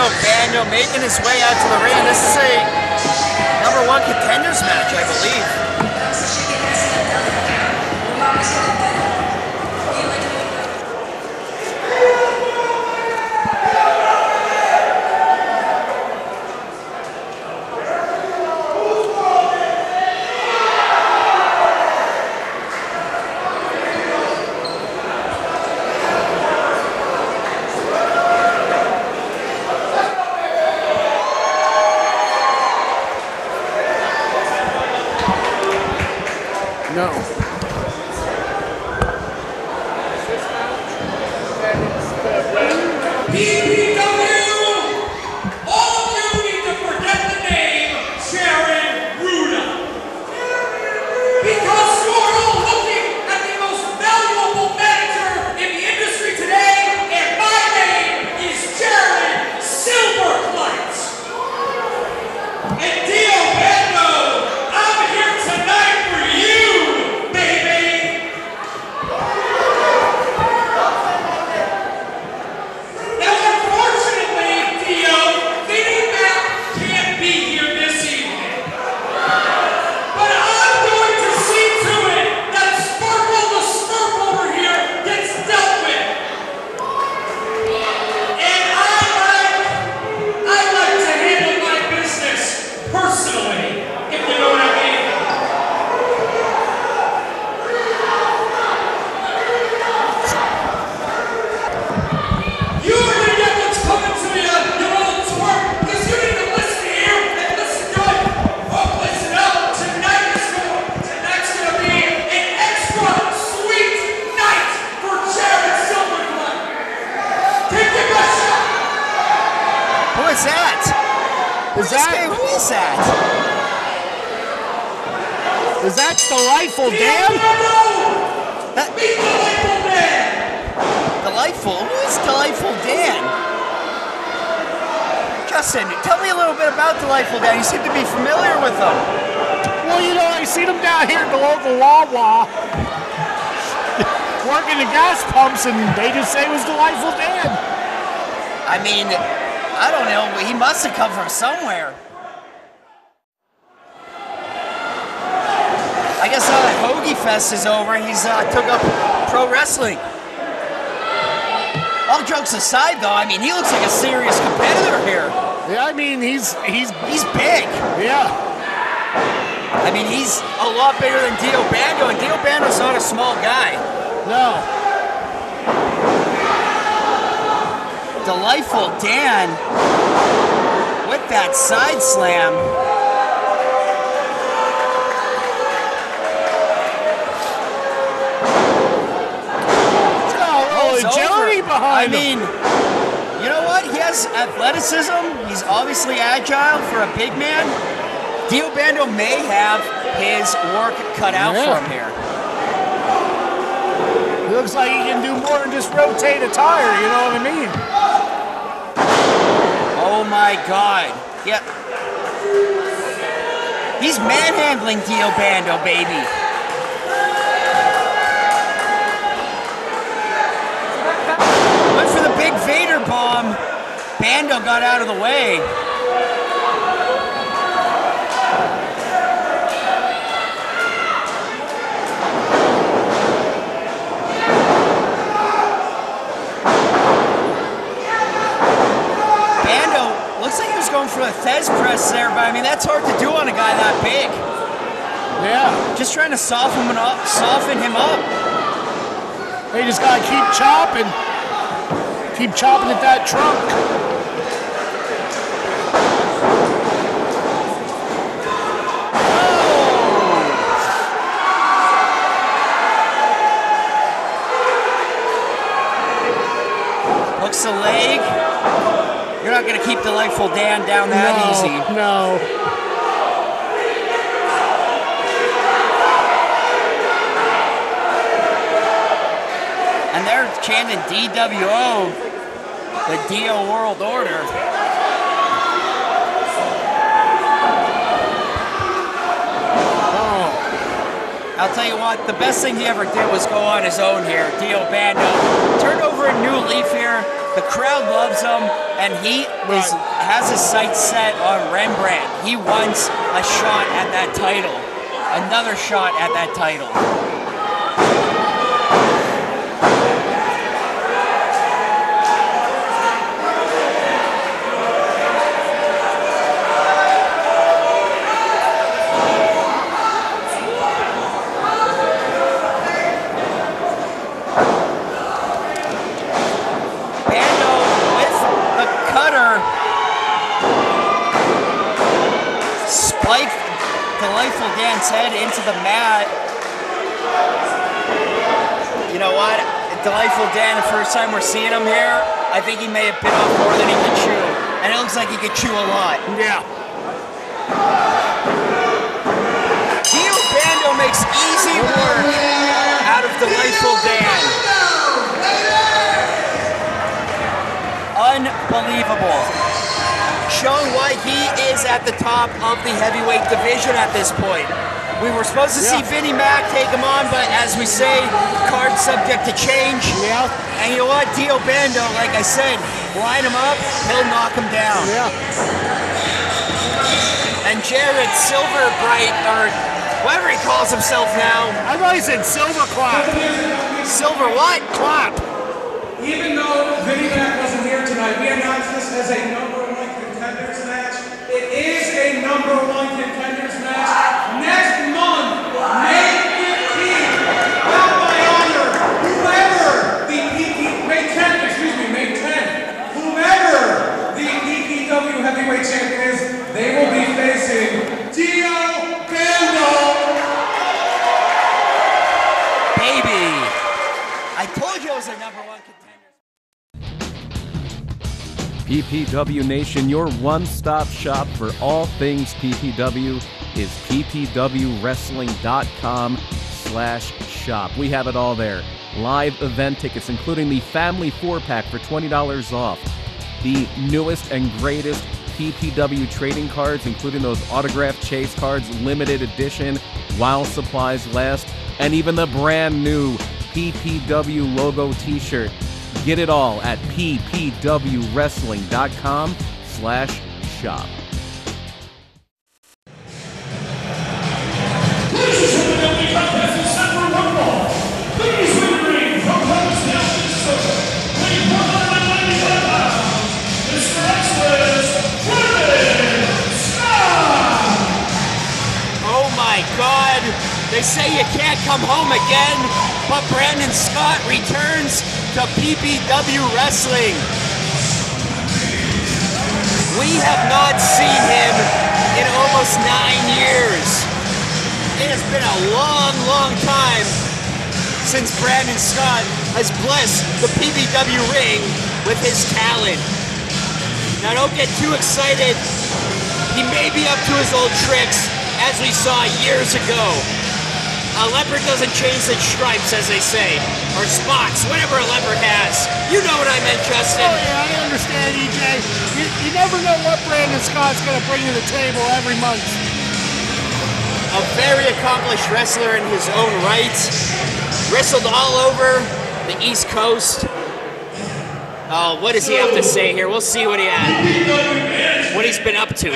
Dio Bando making his way out to the ring. This is a #1 contenders match, I believe. No. PPW! All of you need to forget the name Jared Silberkleit. Because you're all looking at the most valuable manager in the industry today, and my name is Jared Silberkleit. And Dio Bando, I'm here tonight for you, baby! Now, unfortunately, Dio, Vinny Mac can't be here this evening. But I'm going to see to it that Sparkle the Smurf over here gets dealt with. And I like to handle my business personally, if you know what I mean. You're gonna get what's coming to you, you old twerp, because you need to listen here and listen good. Oh, listen up. Tonight's gonna be an extra sweet night for Jared Silberkleit. Take your best shot. Who is that? Who is that? Is that Delightful Dan? Meet Delightful Dan. Delightful? Who is Delightful Dan? Justin, tell me a little bit about Delightful Dan. You seem to be familiar with him. Well, you know, I seen him down here at the local Wawa working the gas pumps, and they just say it was Delightful Dan. I mean, I don't know, but he must have come from somewhere. I guess now that Hoagie Fest is over, he's took up pro wrestling. All jokes aside, though, I mean, he looks like a serious competitor here. Yeah, I mean, he's big. Yeah. I mean, he's a lot bigger than Dio Bando, and Dio Bando's not a small guy. No. Delightful Dan with that side slam. Agility behind him. I mean, you know what? He has athleticism. He's obviously agile for a big man. Dio Bando may have his work cut out for him here. He looks like he can do more than just rotate a tire, you know what I mean? Oh my God. Yep. He's manhandling Dio Bando, baby. Went for the big Vader bomb. Bando got out of the way. Bando looks like he was going for a Thez press there, but I mean, that's hard to do on a guy that big. Yeah. Just trying to soften him up. They just gotta keep chopping. Keep chopping at that trunk. Hooks the leg. You're not going to keep Delightful Dan down that easy. No. And they're chanting DWO, the Dio World Order. Oh. I'll tell you what, the best thing he ever did was go on his own here. Dio Bando turned over a new leaf here. The crowd loves him, and he has his sights set on Rembrandt. He wants a shot at that title, another shot at that title. Delightful Dan's head into the mat. You know what? Delightful Dan, the first time we're seeing him here, I think he may have bit off more than he could chew. And it looks like he could chew a lot. Yeah. Dio Bando makes easy work out of Delightful Dan. Unbelievable. Showing why he is at the top of the heavyweight division at this point. We were supposed to see Vinnie Mac take him on, but as we say, card subject to change. Yeah. And you know what? Dio Bando, like I said, line him up, he'll knock him down. Yeah. And Jared Silberkleit, or whatever he calls himself now. I thought he said Silberkleit. Silver what? Clap. Even though Vinnie Mac wasn't here tonight, we announced this as a #1 contenders match. It is a #1 contenders match. Next month, May 15th, bout by honor, whoever the May 10th, whoever the PPW Heavyweight Champion is, they will be facing Dio Bando. Baby, I told you it was a #1 contender. PPW Nation, your one-stop shop for all things PPW is ppwwrestling.com/shop. We have it all there. Live event tickets, including the Family 4-pack for $20 off. The newest and greatest PPW trading cards, including those autographed chase cards, limited edition, while supplies last, and even the brand new PPW logo t-shirt. Get it all at ppwwrestling.com/shop. Oh my God! They say you can't come home again, but Brandon Scott returns to PPW Wrestling. We have not seen him in almost 9 years. It has been a long, long time since Brandon Scott has blessed the PPW ring with his talent. Now don't get too excited. He may be up to his old tricks, as we saw years ago. A leopard doesn't change its stripes, as they say, or spots, whatever a leopard has. You know what I meant, Justin. Oh yeah, I understand, EJ. You never know what Brandon Scott's going to bring to the table every month. A very accomplished wrestler in his own right. Wrestled all over the East Coast. Oh, what does he have to say here? We'll see what he has. What he's been up to.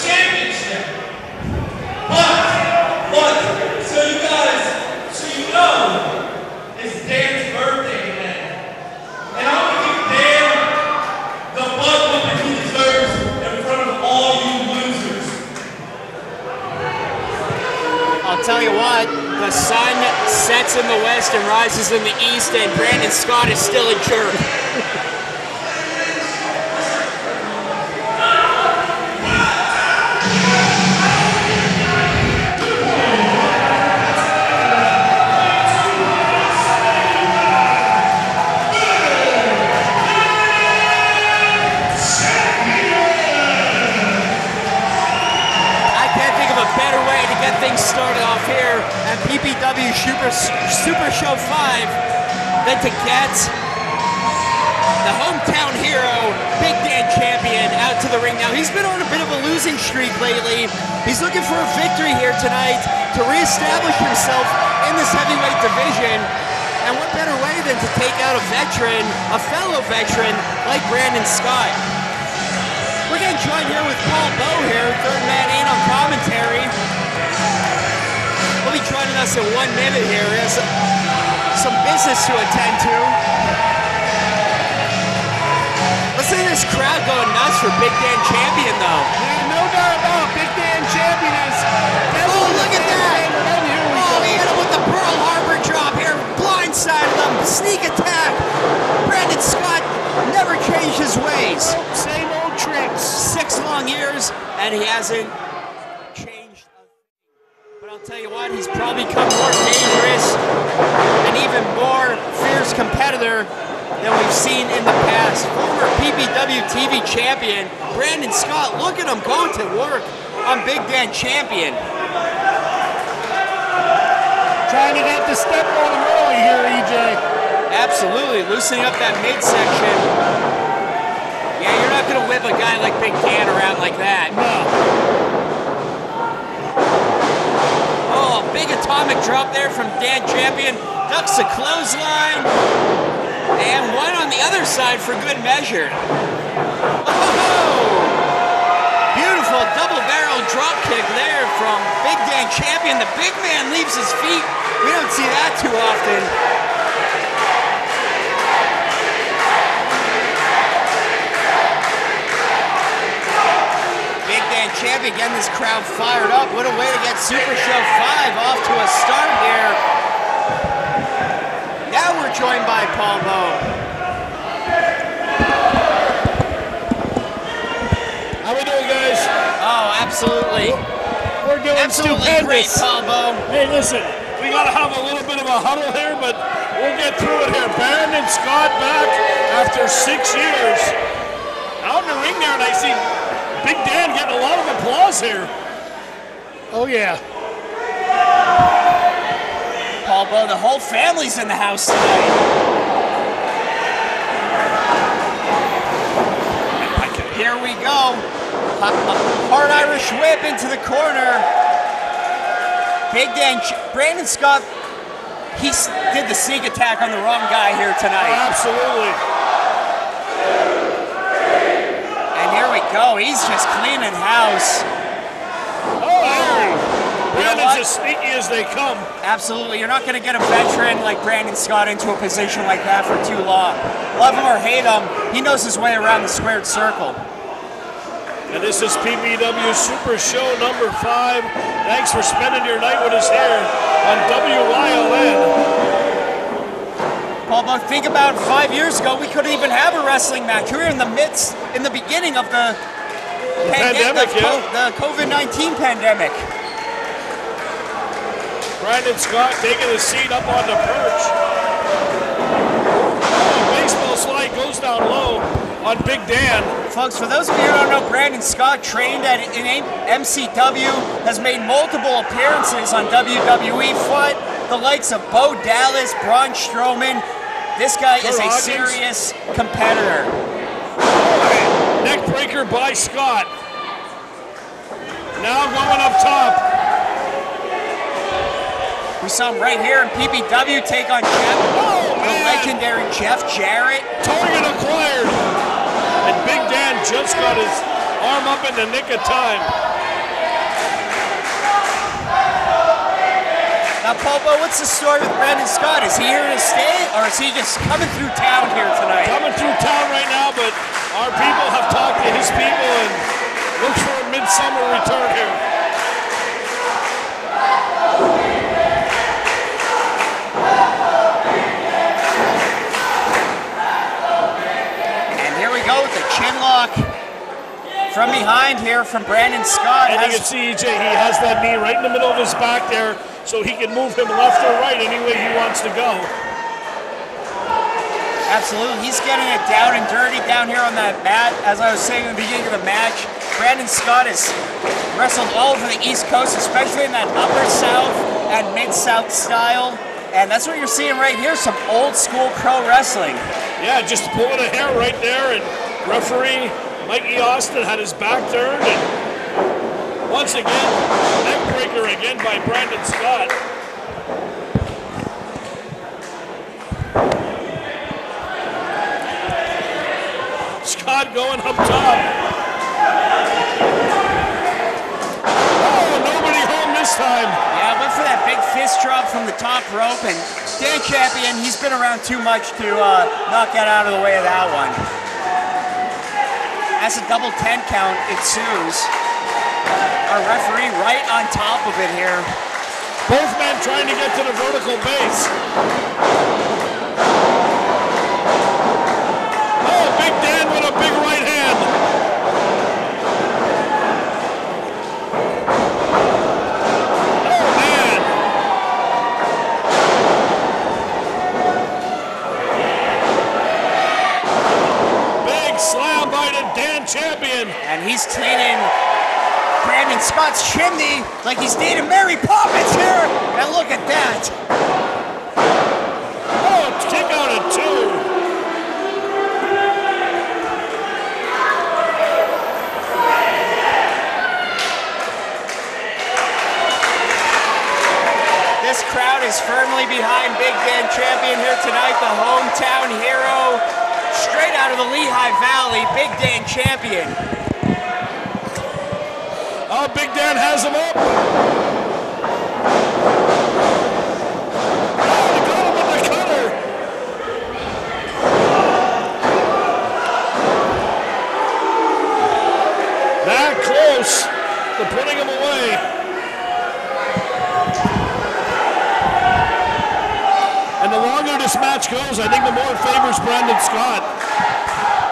Champion. I'll tell you what, the sun sets in the west and rises in the east, and Brandon Scott is still a jerk. Things started off here at PPW Super Show 5 than to get the hometown hero, Big Dan Champion, out to the ring now. He's been on a bit of a losing streak lately. He's looking for a victory here tonight to reestablish himself in this heavyweight division. And what better way than to take out a veteran, a fellow veteran like Brandon Scott. We're getting joined here with Paul Bowe here, third man in on commentary. He'll be joining us in 1 minute here. He has some business to attend to. Listen to this crowd going nuts for Big Dan Champion, though. Yeah, no doubt about it. Big Dan Champion is... Oh, look at that! Oh, he hit him with the Pearl Harbor drop here. Blindsided him. Sneak attack. Brandon Scott never changed his ways. Same old tricks. 6 long years, and he hasn't changed a thing. But I'll tell you what, he's probably become more dangerous and even more fierce competitor than we've seen in the past. Former PPW TV champion, Brandon Scott, look at him going to work on Big Dan Champion. Trying to get the step on him early here, EJ. Absolutely, loosening up that midsection. Yeah, you're not going to whip a guy like Big Dan around like that. No. Oh, big atomic drop there from Dan Champion. Ducks a clothesline. And one on the other side for good measure. Oh! Beautiful double barrel drop kick there from Big Dan Champion. The big man leaves his feet. We don't see that too often. Big Dan Champion getting this crowd fired up. What a way to get Super Show 5 off to a start here. Now we're joined by Paul Bowe. How we doing, guys? Oh, absolutely. We're doing Absolutely stupendous. great, Paul Bowe. Hey, listen, we got to have a little bit of a huddle here, but we'll get through it here. Brandon Scott back after 6 years. Out in the ring there, and I see Big Dan getting a lot of applause here. Oh, yeah. Paul Bowe, the whole family's in the house tonight. Here we go. A hard Irish whip into the corner. Big Dan, Brandon Scott, he did the sneak attack on the wrong guy here tonight. Absolutely. And here we go. He's just cleaning house. Brandon's as sneaky as they come. Absolutely. You're not going to get a veteran like Brandon Scott into a position like that for too long. Love him or hate him, he knows his way around the squared circle. And this is PPW Super Show number 5. Thanks for spending your night with us here on WYLN. Paul Bowe, think about 5 years ago, we couldn't even have a wrestling match. We were in the beginning of the pandemic, the COVID-19 pandemic. Brandon Scott taking a seat up on the perch. Oh, baseball slide goes down low on Big Dan. Folks, for those of you who don't know, Brandon Scott trained at MCW, has made multiple appearances on WWE, fought the likes of Bo Dallas, Braun Strowman. This guy is a serious competitor. Neck breaker by Scott. Now going up top. We saw him right here in PPW take on Jeff, the legendary Jeff Jarrett. Target acquired. And Big Dan just got his arm up in the nick of time. Now, Paul Bowe, what's the story with Brandon Scott? Is he here to stay, or is he just coming through town here tonight? Coming through town right now, but our people have talked to his people and looks for a midsummer return here. From behind here from Brandon Scott. And you can see, EJ, he has that knee right in the middle of his back there, so he can move him left or right any way he wants to go. Absolutely, he's getting it down and dirty down here on that mat. As I was saying in the beginning of the match, Brandon Scott has wrestled all over the East Coast, especially in that upper South and mid-South style. And that's what you're seeing right here, some old school pro wrestling. Yeah, just pulling a hair right there, and referee Mikey Austin had his back turned, and once again, neck breaker again by Brandon Scott. Scott going up top. Oh, nobody home this time. Yeah, went for that big fist drop from the top rope, and Dan Champion, he's been around too much to not get out of the way of that one. As a double 10 count ensues. Our referee right on top of it here. Both men trying to get to the vertical base. Oh, Big Dan with a big right hand. Oh, man. Big slam by the Dan Champion. And he's cleaning Brandon Scott's chimney like he's dating Mary Poppins here. And look at that. Oh, kick out at 2. This crowd is firmly behind Big Dan Champion here tonight, the hometown hero, straight out of the Lehigh Valley, Big Dan Champion. Oh, Big Dan has him up. Oh, he got him with the cutter. That close to putting him away. And the longer this match goes, I think the more it favors Brandon Scott.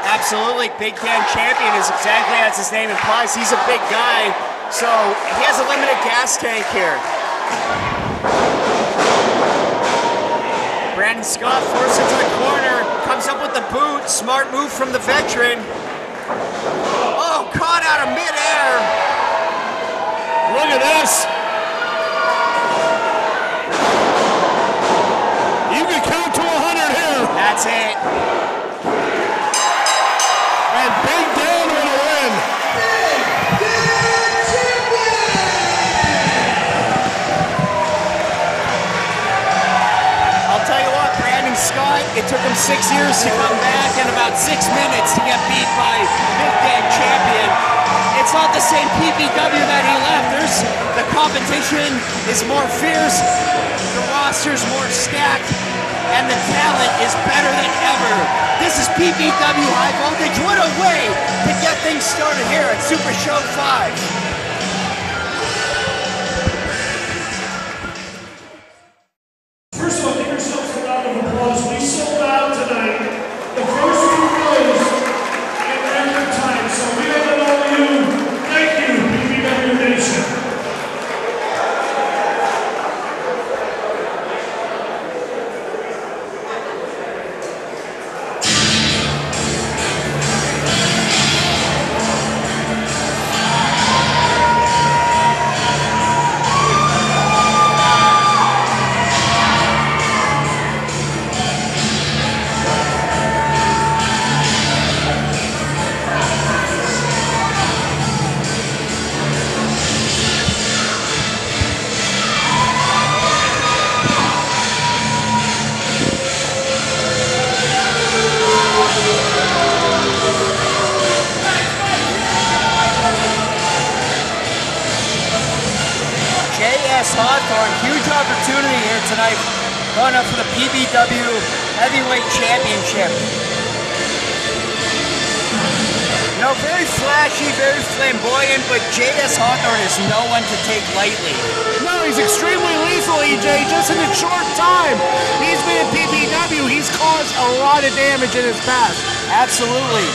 Absolutely, Big Dan Champion is exactly as his name implies. He's a big guy, so he has a limited gas tank here. Brandon Scott forced into the corner, comes up with the boot, smart move from the veteran. Oh, caught out of midair. Look at this. You can count to 100 here. That's it. And Big Dan with a win. I'll tell you what, Brandon Scott, it took him 6 years to come back and about 6 minutes to get beat by Big Dan Champion. It's not the same PPW that he left. The competition is more fierce, the roster's more stacked, and the talent is better than ever. This is PPW High Voltage. What a way to get things started here at Super Show 5. First of all, give yourselves a round of applause. We sold out tonight. The first two rows in record time. So we want to know you. Thank you, PPW Nation. Hawthorne, huge opportunity here tonight, going up for the PPW Heavyweight Championship. You know, very flashy, very flamboyant, but J.S. Hawthorne is no one to take lightly. No, he's extremely lethal, EJ, just in a short time. He's been in PPW, he's caused a lot of damage in his past. Absolutely.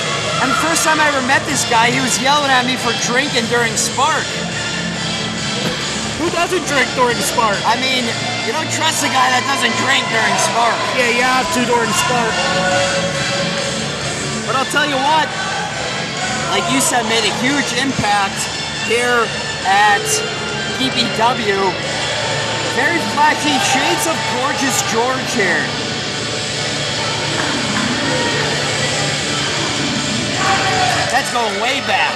And the first time I ever met this guy, he was yelling at me for drinking during Spark. Who doesn't drink during Spark? I mean, you don't trust a guy that doesn't drink during Spark. Yeah, you have to during Spark. But I'll tell you what, like you said, made a huge impact here at PPW. Very flashy, shades of Gorgeous George here. That's going way back.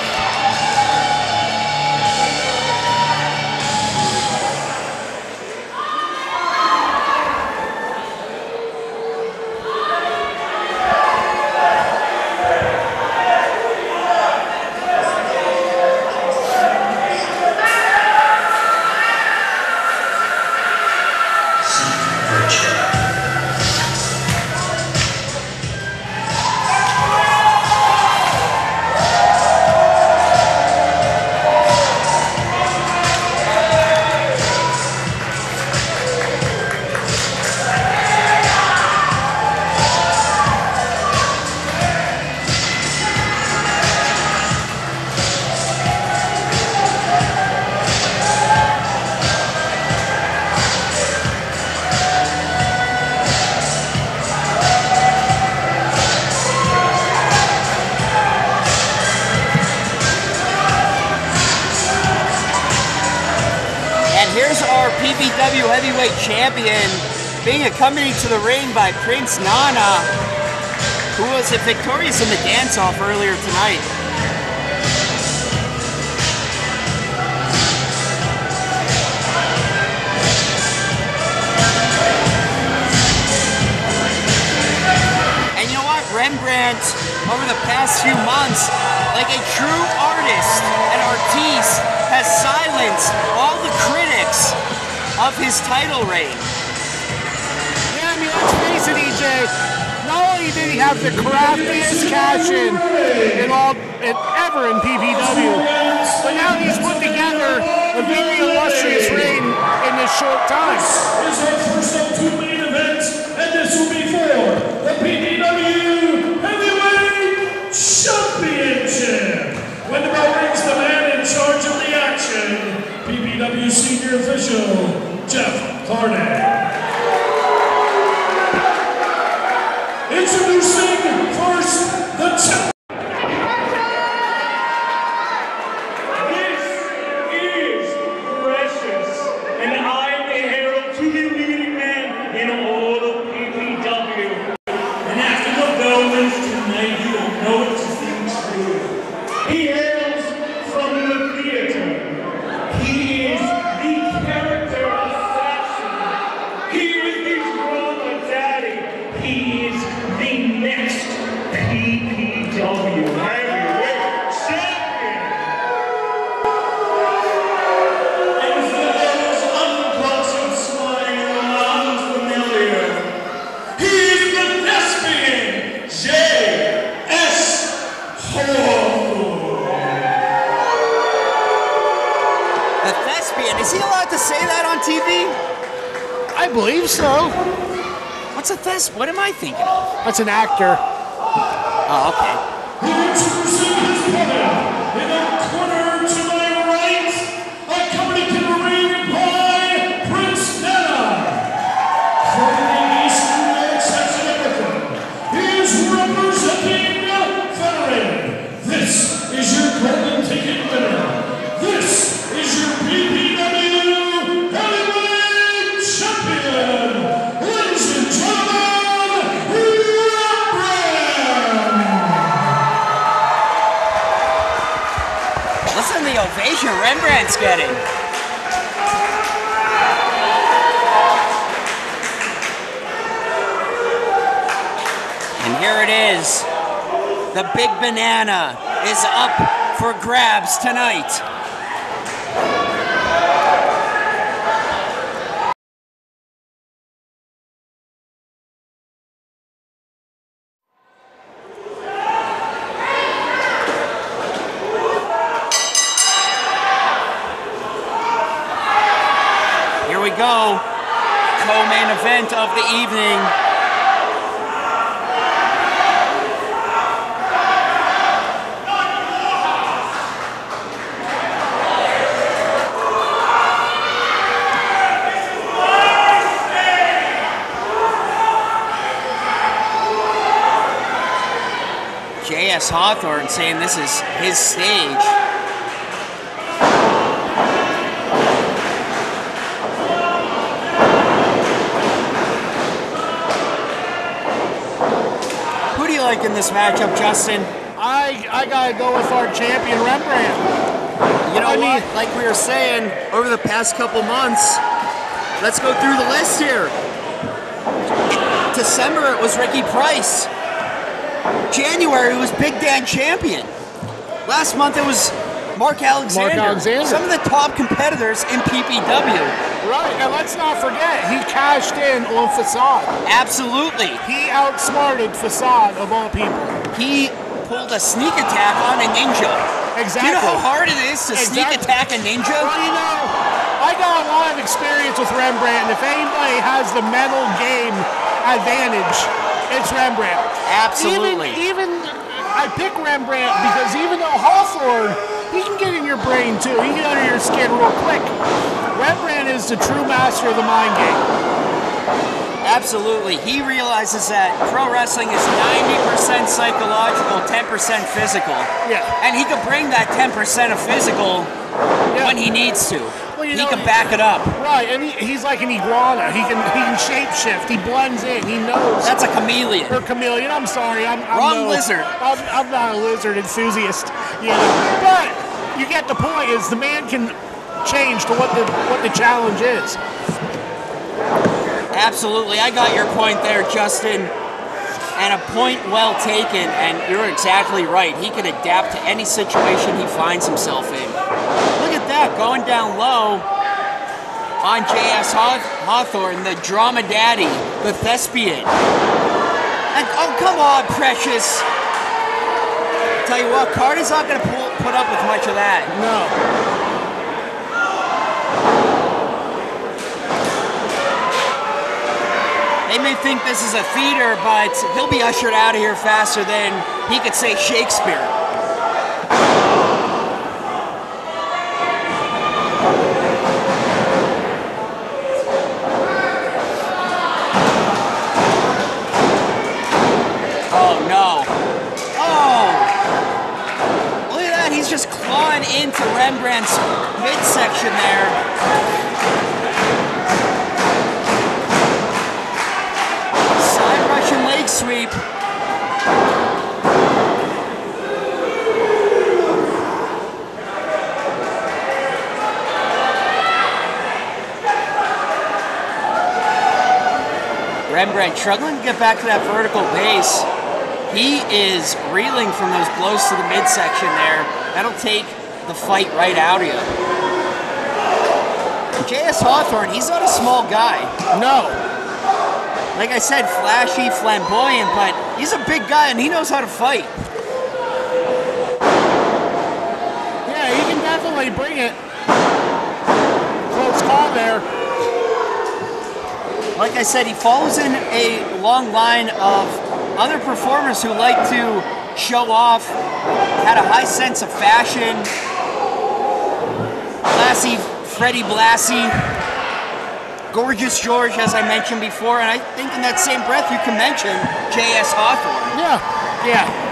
Here's our PPW Heavyweight Champion being accompanied to the ring by Prince Nana, who was victorious in the dance-off earlier tonight. And you know what? Rembrandt, over the past few months, like a true artist and artiste, has silenced all the critics of his title reign. Yeah, I mean, let's face it, EJ. Not only did he have the craftiest cash-in ever in PPW, but now he's put together a very illustrious reign in this short time. This is our first of two main events, and this will be for the PPW Heavyweight Championship. When the bell rings, the man in charge of the action, PPW Senior Official, Jeff Harnett. Introducing first, the champion. This is Precious, and I'm the herald to the leading man in all of PPW. And after the bell rings tonight, you will know it to be true. He hails from the theater. He is the character assassin. He is the drama daddy. He is the next PPW Heavyweight Champion. And for those unpleasant smile unfamiliar, he is the thespian J.S. Hawthorne. The thespian, is he allowed to say that on TV? I believe so. What's a thespian? What am I thinking of? That's an actor. Oh, okay. Introducing his opponent, in the corner to my right, accompanied to the ring by Prince Nana. From the Eastern United States of America, he is representing Veteran. This is your golden ticket winner. This is your PPW Heavyweight Champion. Ladies and gentlemen, Listen to the ovation Rembrandt's getting. And here it is. The big banana is up for grabs tonight. Here we go. Co-main event of the evening. J.S. Hawthorne, saying this is his stage. Who do you like in this matchup, Justin? I gotta go with our champion Rembrandt. You know what? Like we were saying, over the past couple months, let's go through the list here. December, it was Ricky Price. January, it was Big Dan Champion. Last month, it was Mark Alexander. Some of the top competitors in PPW. Right, and let's not forget, he cashed in on Facade. Absolutely. He outsmarted Facade, of all people. He pulled a sneak attack on a ninja. Exactly. Do you know how hard it is to sneak attack a ninja? Well, you know, I got a lot of experience with Rembrandt, and if anybody has the mental game advantage, it's Rembrandt. Absolutely. Even I pick Rembrandt because even though Hawthorne, he can get in your brain too. He can get under your skin real quick. Rembrandt is the true master of the mind game. Absolutely. He realizes that pro wrestling is 90% psychological, 10% physical. Yeah. And he can bring that 10% of physical when he needs to. Well, he can back it up. Right, and he's like an iguana. He can shapeshift. He blends in. He knows. That's a chameleon. Or chameleon. I'm sorry. I'm Wrong lizard. I'm not a lizard enthusiast. You know. But you get the point. Is the man can change to what the challenge is. Absolutely. I got your point there, Justin. And a point well taken, and you're exactly right. He can adapt to any situation he finds himself in. Look at that, going down low on J.S. Hawthorne, the drama daddy, the thespian. And, oh, come on, Precious. Tell you what, Carter's not going to put up with much of that. No. They may think this is a theater, but he'll be ushered out of here faster than he could say Shakespeare. Oh, no. Oh! Look at that, he's just clawing into Rembrandt's midsection there. Leg sweep. Rembrandt struggling to get back to that vertical base. He is reeling from those blows to the midsection there. That'll take the fight right out of you. J.S. Hawthorne, he's not a small guy. No. Like I said, flashy, flamboyant, but he's a big guy and he knows how to fight. Yeah, he can definitely bring it. Close call there. Like I said, he follows in a long line of other performers who like to show off, had a high sense of fashion. Blassie, Freddie Blassie. Gorgeous George, as I mentioned before, and I think in that same breath you can mention J.S. Hawthorne. Yeah.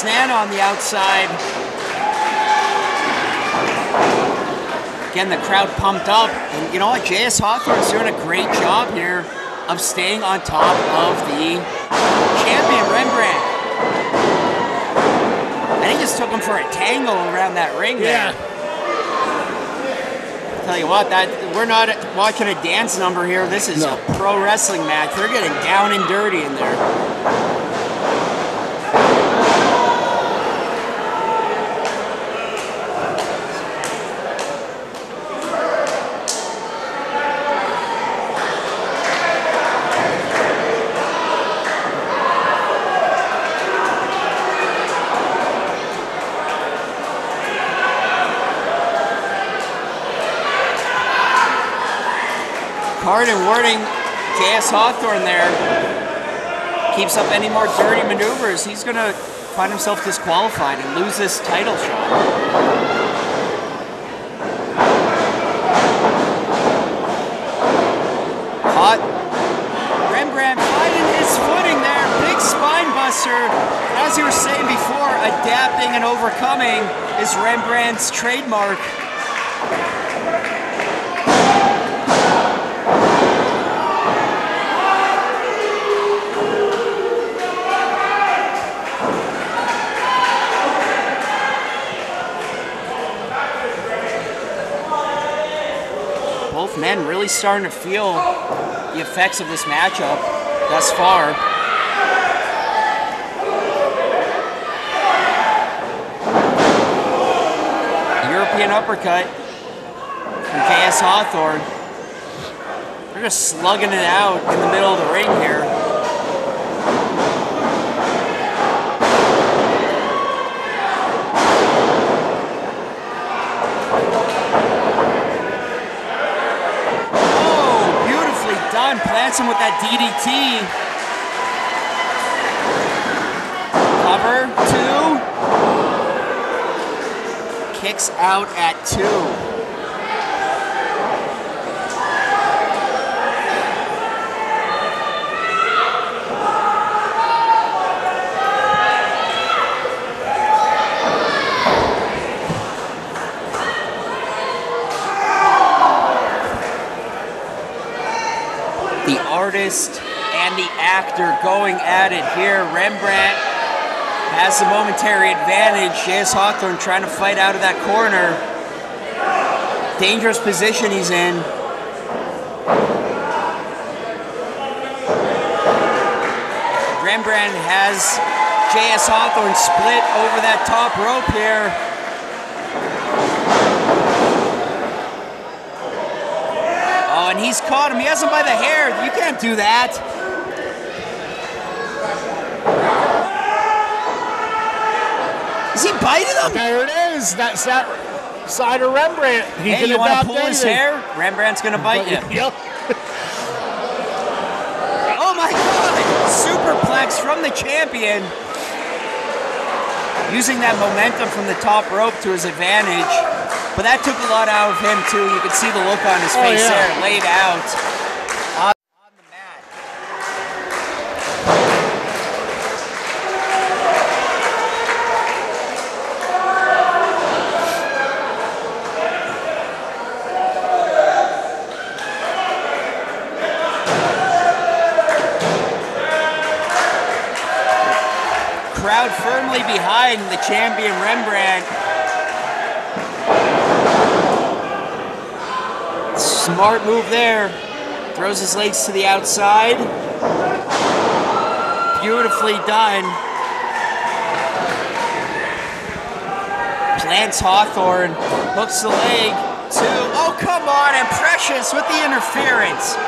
Nana on the outside. Again, the crowd pumped up. And you know what? J.S. Hawthorne's doing a great job here of staying on top of the champion, Rembrandt. And he just took him for a tango around that ring there. Tell you what, we're not watching a dance number here. This is a pro wrestling match. They're getting down and dirty in there. Harden warning J.S. Hawthorne there. Keeps up any more dirty maneuvers, he's going to find himself disqualified and lose this title shot. Rembrandt finding his footing there. Big spine buster. As you were saying before, adapting and overcoming is Rembrandt's trademark. Both men really starting to feel the effects of this matchup thus far. European uppercut from J.S. Hawthorne. They're just slugging it out in the middle of the ring here. Plants him with that DDT. Cover, 2. Kicks out at 2. The artist and the actor going at it here. Rembrandt has the momentary advantage. J.S. Hawthorne trying to fight out of that corner. Dangerous position he's in. Rembrandt has J.S. Hawthorne split over that top rope here. And he's caught him. He has him by the hair. You can't do that. Is he biting him? There it is. That's that side of Rembrandt. Hey, you want to pull his hair? Rembrandt's going to bite you. Yep. Oh my God! Superplex from the champion. Using that momentum from the top rope to his advantage. But that took a lot out of him, too. You could see the look on his face there, laid out on the mat. Crowd firmly behind the champion Rembrandt. Smart move there. Throws his legs to the outside. Beautifully done. Plants Hawthorne. Hooks the leg. 2. Oh, come on. And Precious with the interference.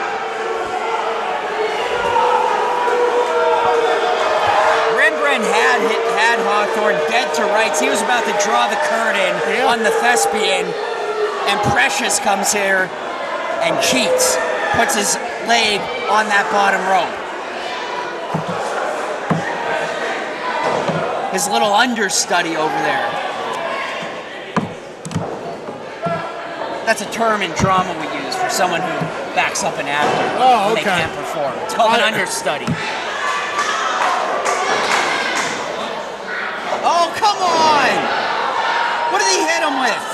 Rembrandt had Hawthorne dead to rights. He was about to draw the curtain on the thespian. And Precious comes here and cheats, puts his leg on that bottom rope. His little understudy over there. That's a term in drama we use for someone who backs up an actor when they can't perform. It's called an understudy. Oh, come on! What did he hit him with?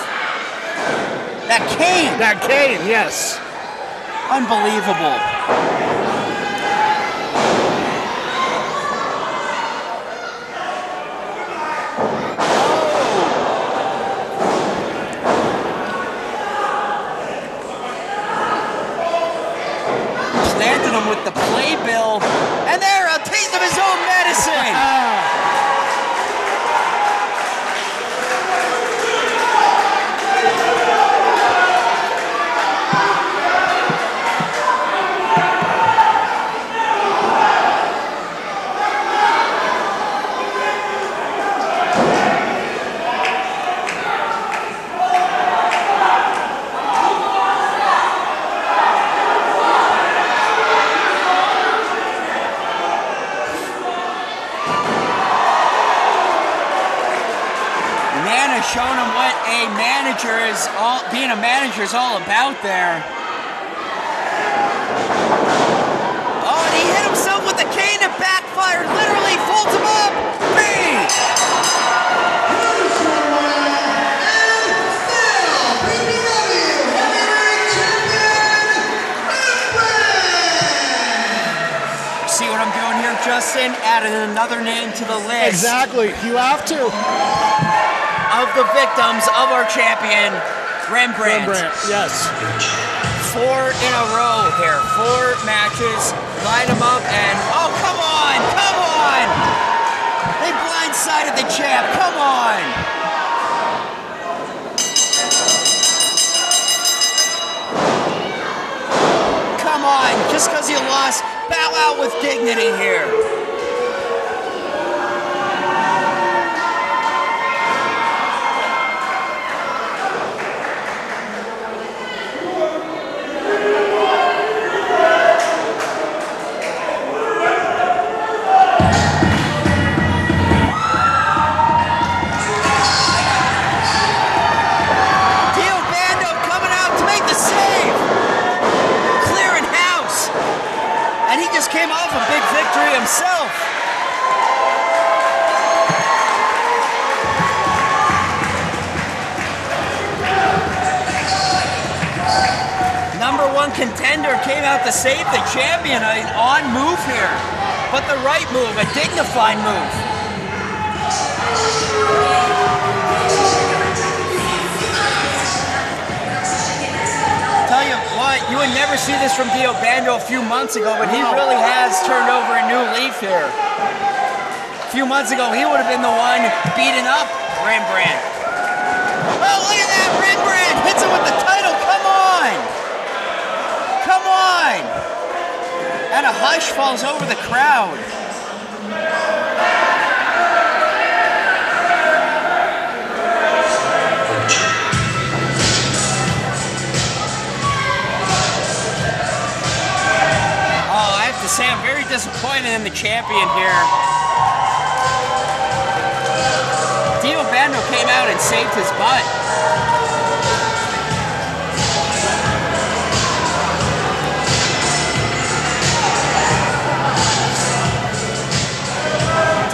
That cane. That cane, yes. Unbelievable. Planted him with the playbill. And there, a taste of his own medicine. showing him what being a manager is all about there. Oh, and he hit himself with the cane that backfired. Literally folds him up. Bang! See what I'm doing here, Justin? Adding another name to the list. Exactly. You have to. Of the victims of our champion, Rembrandt. Yes. 4 in a row here. 4 matches. Line them up and... Oh, come on! Come on! They blindsided the champ. Come on! Come on. Just because you lost, bow out with dignity here. Came off a big victory himself. #1 contender came out to save the champion. An on move here, but the right move, a dignified move. Tell you what, you would never see this from Dio Bando a few months ago, but he really has turned over a new leaf here. A few months ago, he would have been the one beating up Rembrandt. Oh, look at that! Rembrandt hits him with the title. Come on! Come on! And a hush falls over the crowd. Say I'm very disappointed in the champion here. Dio Bando came out and saved his butt.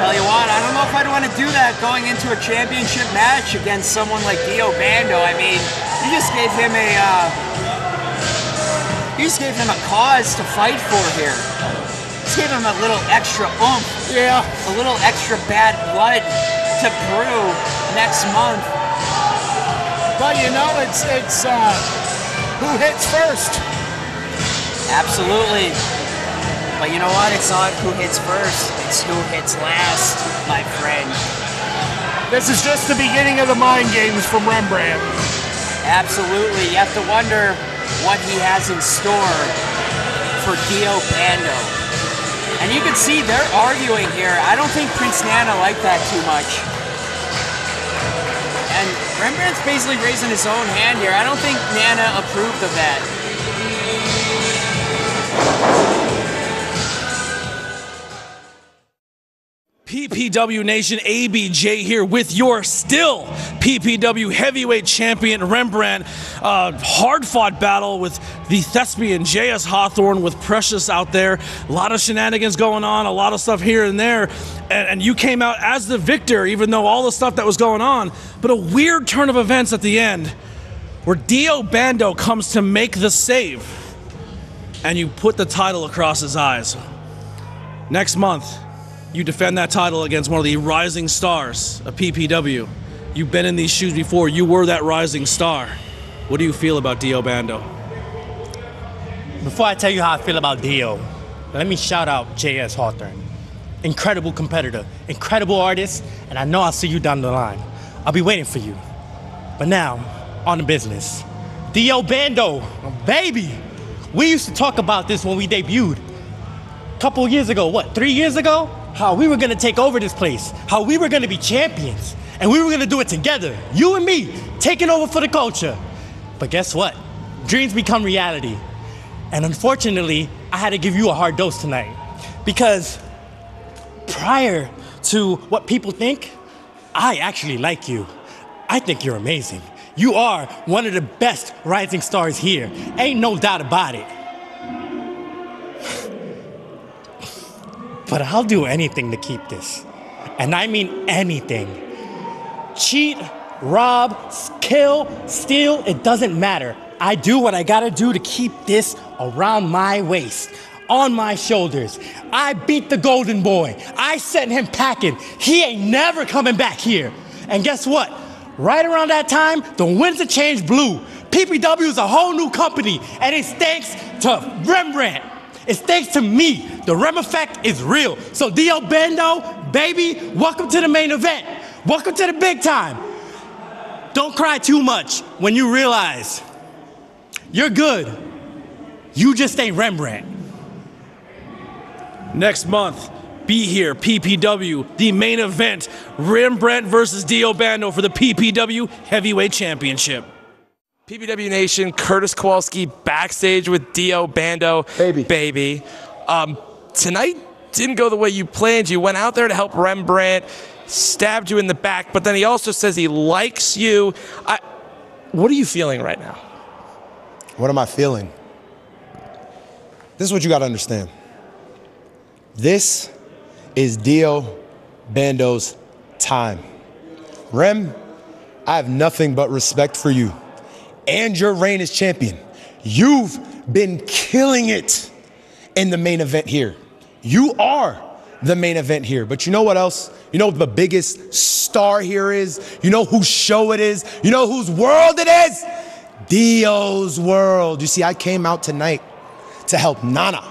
Tell you what, I don't know if I'd want to do that going into a championship match against someone like Dio Bando. I mean, you just gave him a cause to fight for here. Just gave him a little extra oomph. Yeah. A little extra bad blood to brew next month. But you know, it's who hits first. Absolutely. But you know what? It's not who hits first. It's who hits last, my friend. This is just the beginning of the mind games from Rembrandt. Absolutely. You have to wonder what he has in store for Dio Bando. And you can see they're arguing here. I don't think Prince Nana liked that too much. And Rembrandt's basically raising his own hand here. I don't think Nana approved of that. PPW Nation, ABJ here with your still PPW Heavyweight Champion Rembrandt. Hard-fought battle with the thespian JS Hawthorne with Precious out there. A lot of shenanigans going on, a lot of stuff here and there. And you came out as the victor, even though all the stuff that was going on. But a weird turn of events at the end where Dio Bando comes to make the save. And you put the title across his eyes. Next month, you defend that title against one of the rising stars of PPW. You've been in these shoes before. You were that rising star. What do you feel about Dio Bando? Before I tell you how I feel about Dio, let me shout out JS Hawthorne. Incredible competitor, incredible artist, and I know I'll see you down the line. I'll be waiting for you. But now, on to business. Dio Bando, baby! We used to talk about this when we debuted. A couple of years ago, 3 years ago? How we were gonna take over this place, how we were gonna be champions, and we were gonna do it together, you and me, taking over for the culture. But guess what? Dreams become reality. And unfortunately, I had to give you a hard dose tonight. Because prior to what people think, I actually like you. I think you're amazing. You are one of the best rising stars here. Ain't no doubt about it. But I'll do anything to keep this. And I mean anything. Cheat, rob, kill, steal, it doesn't matter. I do what I gotta do to keep this around my waist, on my shoulders. I beat the golden boy. I sent him packing. He ain't never coming back here. And guess what? Right around that time, the winds of change blew. PPW is a whole new company, and it's thanks to Rembrandt. It's thanks to me. The Rem effect is real. So Dio Bando, baby, welcome to the main event. Welcome to the big time. Don't cry too much when you realize you're good. You just ain't Rembrandt. Next month, be here, PPW, the main event, Rembrandt versus Dio Bando for the PPW Heavyweight Championship. PPW Nation, Curtis Kowalski backstage with Dio Bando. Baby. Tonight didn't go the way you planned. You went out there to help Rembrandt, stabbed you in the back, but then he also says he likes you. What are you feeling right now? What am I feeling? This is what you got to understand. This is Dio Bando's time. Rem, I have nothing but respect for you and your reign as champion. You've been killing it in the main event here. You are the main event here. But you know what else? You know what the biggest star here is? You know whose show it is? You know whose world it is? Dio's world. You see, I came out tonight to help Nana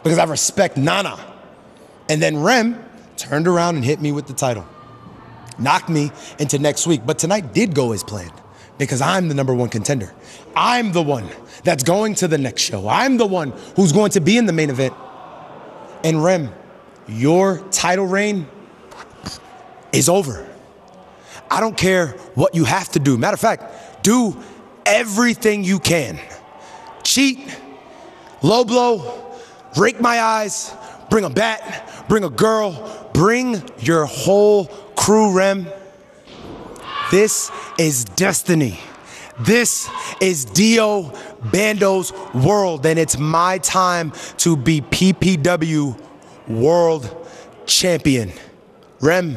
because I respect Nana. And then Rem turned around and hit me with the title. Knocked me into next week. But tonight did go as planned because I'm the #1 contender. I'm the one that's going to the next show. I'm the one who's going to be in the main event. And Rem, your title reign is over. I don't care what you have to do. Matter of fact, do everything you can. Cheat, low blow, rake my eyes, bring a bat, bring a girl, bring your whole crew, Rem. This is destiny. This is Dio Bando's world, and it's my time to be PPW World Champion. Rem,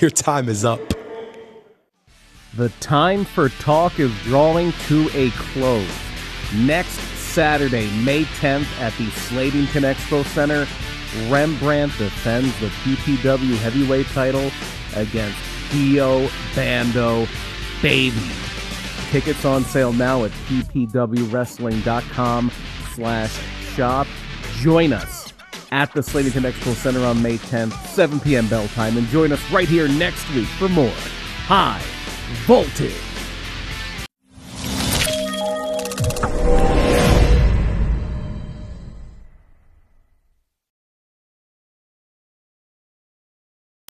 your time is up. The time for talk is drawing to a close. Next Saturday, May 10th at the Slatington Expo Center, Rembrandt defends the PPW Heavyweight title against Dio Bando, baby. Tickets on sale now at ppwwrestling.com/shop. Join us at the Slatington Expo Center on May 10th, 7 p.m. bell time, and join us right here next week for more High Voltage.